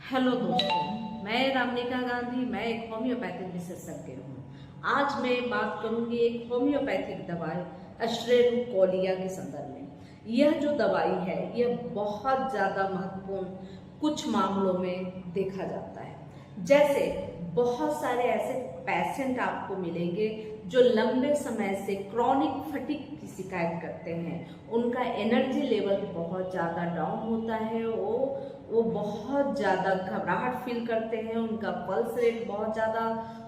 Hello दोस्तों, मैं रामनिका गांधी। मैं एक होम्योपैथिक विशेषज्ञ हूँ। आज मैं बात करूंगी एक होम्योपैथिक दवाई एस्ट्रेडोकोलिया के संदर्भ में। यह जो दवाई है यह बहुत ज़्यादा महत्वपूर्ण कुछ मामलों में देखा जाता है। जैसे बहुत सारे ऐसे पेशेंट आपको मिलेंगे जो लंबे समय से क्रॉनिक फटीग की शिकायत करते हैं। उनका एनर्जी लेवल बहुत ज़्यादा डाउन होता है, वो बहुत ज़्यादा घबराहट फील करते हैं, उनका पल्स रेट बहुत ज़्यादा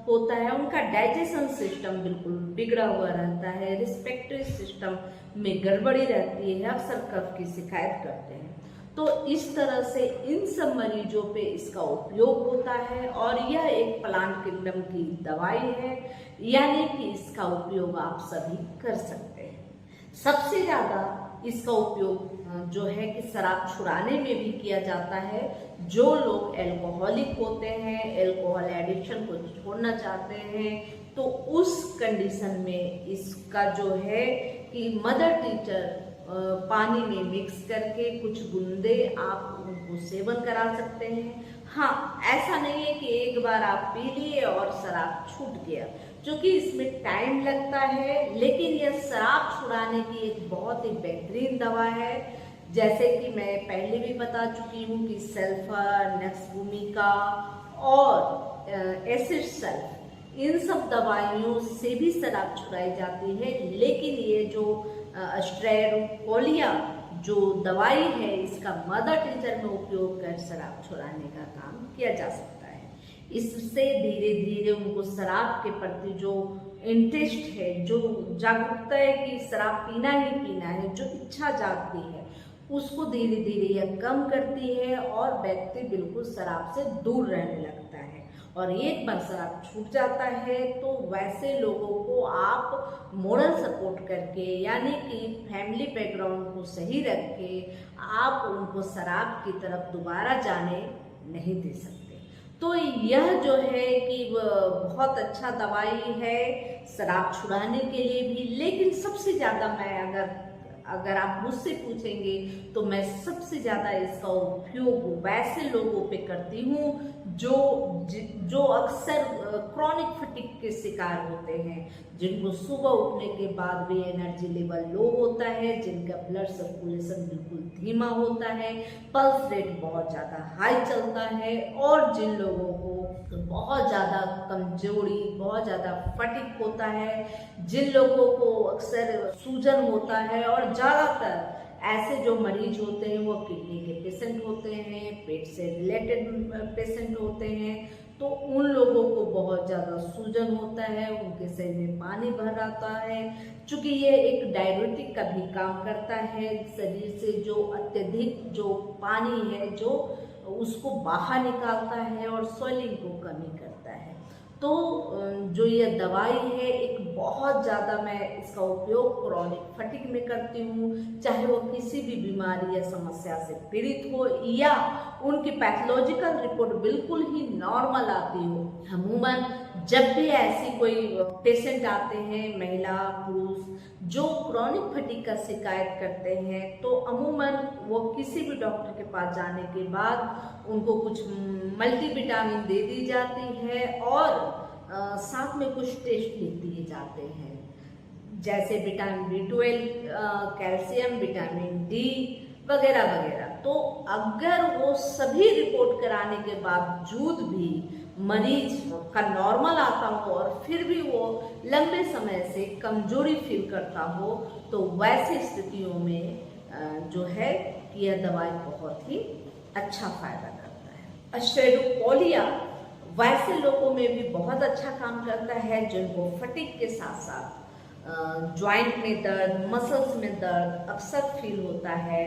होता है, उनका डाइजेशन सिस्टम बिल्कुल बिगड़ा हुआ रहता है, रिस्पेक्टरी सिस्टम में गड़बड़ी रहती है, अक्सर कफ की शिकायत करते हैं। तो इस तरह से इन सब मरीजों पे इसका उपयोग होता है और यह एक प्लांट किंगडम की दवाई है, यानी कि इसका उपयोग आप सभी कर सकते हैं। सबसे ज़्यादा इसका उपयोग जो है कि शराब छुड़ाने में भी किया जाता है। जो लोग अल्कोहलिक होते हैं, अल्कोहल एडिक्शन को छोड़ना चाहते हैं, तो उस कंडीशन में इसका जो है कि मदर टीचर पानी में मिक्स करके कुछ बूंदे आप उनको सेवन करा सकते हैं। हाँ, ऐसा नहीं है कि एक बार आप पी लिए और शराब छूट गया, क्योंकि इसमें टाइम लगता है। लेकिन यह शराब छुड़ाने की एक बहुत ही बेहतरीन दवा है। जैसे कि मैं पहले भी बता चुकी हूँ कि सल्फर, नक्सभूमिका और एसिड सल्फ, इन सब दवाइयों से भी शराब छुड़ाई जाती है। लेकिन ये जो एस्ट्रेडोकोलिया जो दवाई है, इसका मदर टीचर में उपयोग कर शराब छुड़ाने का काम किया जा सकता है। इससे धीरे धीरे उनको शराब के प्रति जो इंटरेस्ट है, जो जागरूकता है कि शराब पीना ही पीना है, जो इच्छा जागती है, उसको धीरे धीरे यह कम करती है और व्यक्ति बिल्कुल शराब से दूर रहने लगता है। और एक बार शराब छूट जाता है तो वैसे लोगों को आप मोरल सपोर्ट करके, यानी कि फैमिली बैकग्राउंड को सही रख के, आप उनको शराब की तरफ दोबारा जाने नहीं दे सकते। तो यह जो है कि बहुत अच्छा दवाई है शराब छुड़ाने के लिए भी। लेकिन सबसे ज़्यादा मैं अगर आप मुझसे पूछेंगे तो मैं सबसे ज़्यादा इसका उपयोग वैसे लोगों पे करती हूँ जो अक्सर क्रॉनिक फटीग के शिकार होते हैं, जिनको सुबह उठने के बाद भी एनर्जी लेवल लो होता है, जिनका ब्लड सर्कुलेशन बिल्कुल धीमा होता है, पल्स रेट बहुत ज़्यादा हाई चलता है, और जिन लोगों को बहुत ज़्यादा कमजोरी, बहुत ज़्यादा फटीग होता है, जिन लोगों को अक्सर सूजन होता है, और ज़्यादातर ऐसे जो मरीज होते हैं वो किडनी के पेशेंट होते हैं, पेट से रिलेटेड पेशेंट होते हैं, तो उन लोगों को बहुत ज़्यादा सूजन होता है, उनके शरीर में पानी भर आता है। चूँकि ये एक डाययूरेटिक का भी काम करता है, शरीर से जो अत्यधिक जो पानी है जो उसको बाहर निकालता है और स्वेलिंग को कमी करता है। तो जो ये दवाई है, एक बहुत ज़्यादा मैं इसका उपयोग क्रॉनिक फटीग में करती हूँ, चाहे वो किसी भी बीमारी या समस्या से पीड़ित हो या उनकी पैथोलॉजिकल रिपोर्ट बिल्कुल ही नॉर्मल आती हो। अमूमन जब भी ऐसी कोई पेशेंट आते हैं, महिला पुरुष, जो क्रॉनिक फटीग का शिकायत करते हैं, तो अमूमन वो किसी भी डॉक्टर के पास जाने के बाद उनको कुछ मल्टीविटामिन दे दी जाती है और साथ में कुछ टेस्ट लिख दिए जाते हैं, जैसे vitamin B12, calcium, vitamin D वगैरह वगैरह। तो अगर वो सभी रिपोर्ट कराने के बावजूद भी मरीज का नॉर्मल आता हो और फिर भी वो लंबे समय से कमजोरी फील करता हो, तो वैसी स्थितियों में जो है कि यह दवाई बहुत ही अच्छा फायदा करता है। एस्ट्रेडोकोलिया वैसे लोगों में भी बहुत अच्छा काम करता है जिनको फटीग के साथ साथ जॉइंट में दर्द, मसल्स में दर्द अक्सर फील होता है,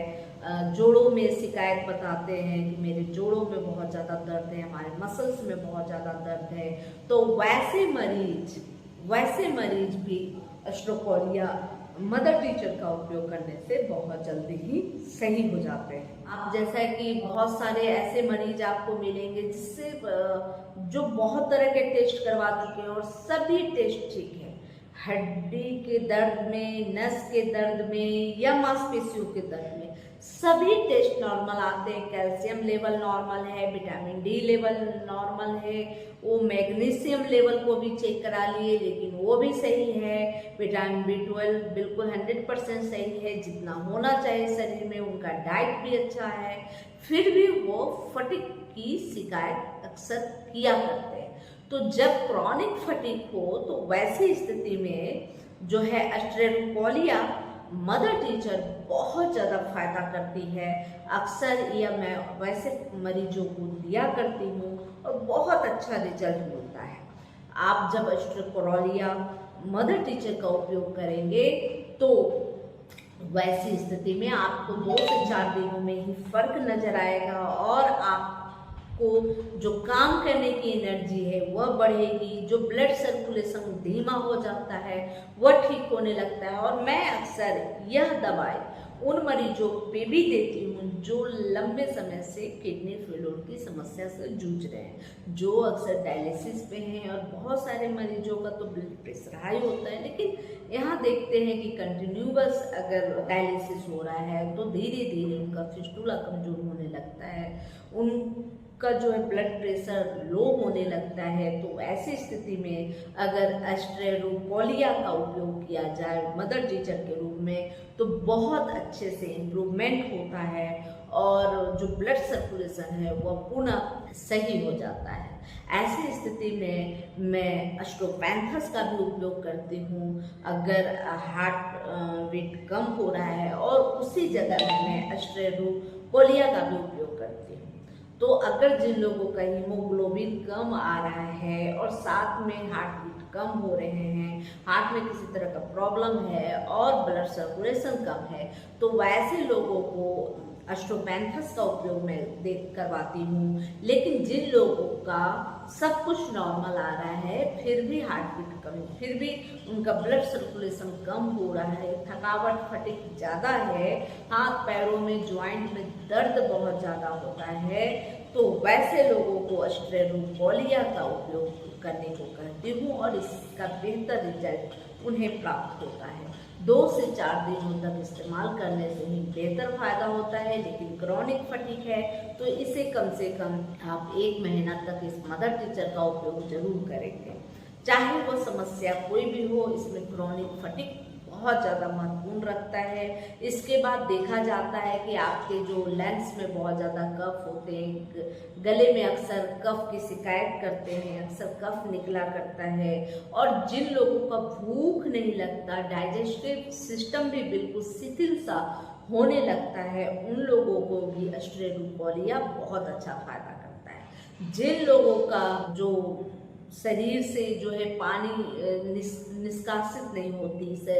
जोड़ों में शिकायत बताते हैं कि मेरे जोड़ों में बहुत ज़्यादा दर्द है, हमारे मसल्स में बहुत ज़्यादा दर्द है। तो वैसे मरीज भी एस्ट्रेडोकोलिया मदर टीचर का उपयोग करने से बहुत जल्दी ही सही हो जाते हैं। आप जैसा कि बहुत सारे ऐसे मरीज आपको मिलेंगे जिससे जो बहुत तरह के टेस्ट करवा चुके हैं और सभी टेस्ट ठीक है, हड्डी के दर्द में, नस के दर्द में या मांसपेशियों के दर्द में, सभी टेस्ट नॉर्मल आते हैं, कैल्शियम लेवल नॉर्मल है, विटामिन डी लेवल नॉर्मल है, वो मैग्नीशियम लेवल को भी चेक करा लिए लेकिन वो भी सही है, विटामिन B12 बिल्कुल 100% सही है, जितना होना चाहिए शरीर में, उनका डाइट भी अच्छा है, फिर भी वो फटीग की शिकायत अक्सर किया करते हैं। तो जब क्रॉनिक फटीग हो तो वैसी स्थिति में जो है एस्ट्रेरोकोलिया मदर टीचर बहुत ज़्यादा फायदा करती है। अक्सर यह मैं वैसे मरीजों को दिया करती हूँ और बहुत अच्छा रिजल्ट मिलता है। आप जब एस्ट्रेरोकोलिया मदर टीचर का उपयोग करेंगे तो वैसी स्थिति में आपको 2 से 4 दिनों में ही फर्क नजर आएगा और आपको जो काम करने की एनर्जी है वह बढ़ेगी, जो ब्लड सर्कुलेशन धीमा हो जाता है वह ठीक होने लगता है। और मैं अक्सर यह दवाई उन मरीजों पे भी देती हूँ जो लंबे समय से किडनी फेलियर की समस्या से जूझ रहे हैं, जो अक्सर डायलिसिस पे हैं। और बहुत सारे मरीजों का तो ब्लड प्रेशर हाई होता है, लेकिन यहाँ देखते हैं कि कंटिन्यूअस अगर डायलिसिस हो रहा है तो धीरे धीरे उनका फिस्टुला कमजोर होने लगता है, उनका जो है ब्लड प्रेशर लो होने लगता है। तो ऐसी स्थिति में अगर एस्ट्रेरोकोलिया का उपयोग किया जाए मदर टीचर के रूप में तो बहुत अच्छे से इम्प्रूवमेंट होता है और जो ब्लड सर्कुलेशन है वह पुनः सही हो जाता है। ऐसी स्थिति में मैं अश्टोपैंथस का भी उपयोग करती हूँ अगर हार्ट बीट कम हो रहा है, और उसी जगह मैं एस्ट्रेरोकोलिया का भी उपयोग करती हूँ। तो अगर जिन लोगों का हीमोग्लोबिन कम आ रहा है और साथ में हार्ट बीट कम हो रहे हैं, हार्ट में किसी तरह का प्रॉब्लम है और ब्लड सर्कुलेशन कम है, तो वैसे लोगों को अश्टोपैंथस का उपयोग मैं करवाती हूँ। लेकिन जिन लोगों का सब कुछ नॉर्मल आ रहा है, फिर भी हार्ट बीट कम, फिर भी उनका ब्लड सर्कुलेशन कम हो रहा है, थकावट फटीग ज़्यादा है, हाथ पैरों में जॉइंट में दर्द बहुत ज़्यादा होता है, तो वैसे लोगों को एस्ट्रेरोकोलिया का उपयोग करने को कहती हूँ और इसका बेहतर रिजल्ट उन्हें प्राप्त होता है। 2 से 4 दिनों तक इस्तेमाल करने से ही बेहतर फायदा होता है। लेकिन क्रॉनिक फटीग है तो इसे कम से कम आप 1 महीना तक इस मदर टीचर का उपयोग जरूर करेंगे, चाहे वो समस्या कोई भी हो। इसमें क्रॉनिक फटीग बहुत ज़्यादा महत्वपूर्ण रखता है। इसके बाद देखा जाता है कि आपके जो लंग्स में बहुत ज़्यादा कफ होते हैं, गले में अक्सर कफ की शिकायत करते हैं, अक्सर कफ निकला करता है, और जिन लोगों का भूख नहीं लगता, डाइजेस्टिव सिस्टम भी बिल्कुल शिथिल सा होने लगता है, उन लोगों को भी एस्ट्रेरोकोलिया बहुत अच्छा फायदा करता है। जिन लोगों का जो शरीर से जो है पानी निष्कासित नहीं होती से,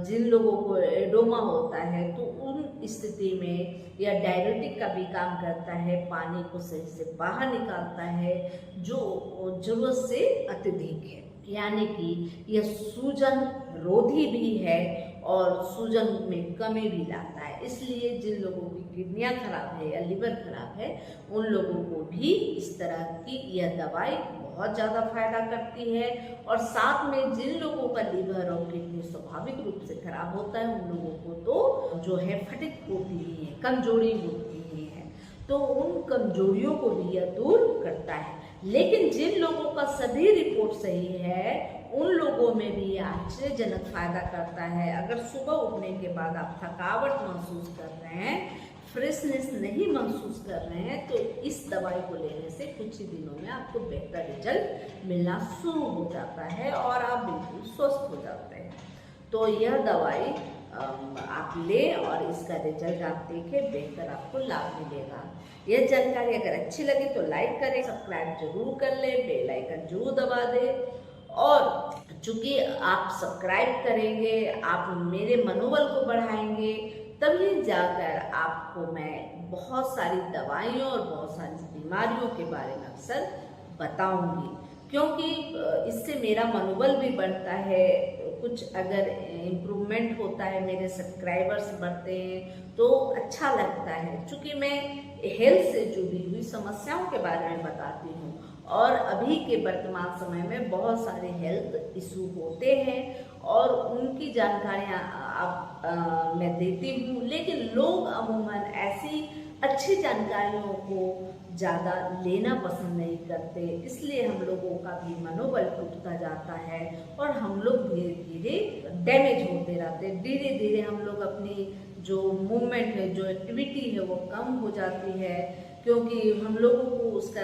जिन लोगों को एडोमा होता है, तो उन स्थिति में यह डायरेटिक का भी काम करता है, पानी को सही से बाहर निकालता है जो जरूरत से अत्यधिक है। यानी कि यह सूजन रोधी भी है और सूजन में कमी भी लाता है। इसलिए जिन लोगों की किडनियां खराब है या लिवर खराब है, उन लोगों को भी इस तरह की यह दवाई बहुत ज़्यादा फायदा करती है। और साथ में जिन लोगों का लिवर और किडनी स्वाभाविक रूप से खराब होता है, उन लोगों को तो जो है फटीग होती ही है, कमजोरी होती ही है, तो उन कमजोरियों को भी यह दूर करता है। लेकिन जिन लोगों का सभी रिपोर्ट सही है, उन लोगों में भी आश्चर्यजनक फायदा करता है। अगर सुबह उठने के बाद आप थकावट महसूस कर रहे हैं, फ्रेशनेस नहीं महसूस कर रहे हैं, तो इस दवाई को लेने से कुछ ही दिनों में आपको बेहतर रिजल्ट मिलना शुरू हो जाता है और आप बिल्कुल स्वस्थ हो जाते हैं। तो यह दवाई आप लें और इसका रिजल्ट आप देखें, बेहतर आपको लाभ मिलेगा। यह जानकारी अगर अच्छी लगे तो लाइक करें, सब्सक्राइब जरूर कर लें, बेल आइकन जरूर दबा दें। और चूंकि आप सब्सक्राइब करेंगे, आप मेरे मनोबल को बढ़ाएंगे, तभी जाकर आपको मैं बहुत सारी दवाइयों और बहुत सारी बीमारियों के बारे में अक्सर बताऊंगी, क्योंकि इससे मेरा मनोबल भी बढ़ता है। कुछ अगर इम्प्रूवमेंट होता है, मेरे सब्सक्राइबर्स बढ़ते हैं तो अच्छा लगता है। चूँकि मैं हेल्थ से जुड़ी हुई समस्याओं के बारे में बताती हूँ और अभी के वर्तमान समय में बहुत सारे हेल्थ इशू होते हैं और उनकी जानकारियाँ मैं देती हूँ, लेकिन लोग अमूमन ऐसी अच्छी जानकारियों को ज़्यादा लेना पसंद नहीं करते, इसलिए हम लोगों का भी मनोबल टूटता जाता है और हम लोग धीरे धीरे डैमेज होते रहते हैं। धीरे धीरे हम लोग अपनी जो मूवमेंट है, जो एक्टिविटी है, वो कम हो जाती है, क्योंकि हम लोगों को उसका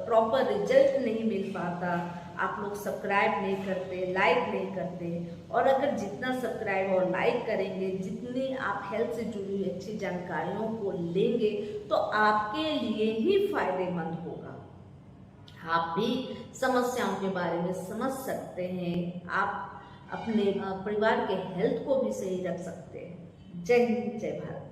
प्रॉपर रिजल्ट नहीं मिल पाता। आप लोग सब्सक्राइब नहीं करते, लाइक नहीं करते, और अगर जितना सब्सक्राइब और लाइक करेंगे, जितनी आप हेल्थ से जुड़ी हुई अच्छी जानकारियों को लेंगे, तो आपके लिए ही फायदेमंद होगा। आप भी समस्याओं के बारे में समझ सकते हैं, आप अपने परिवार के हेल्थ को भी सही रख सकते हैं। जय हिंद, जय भारत।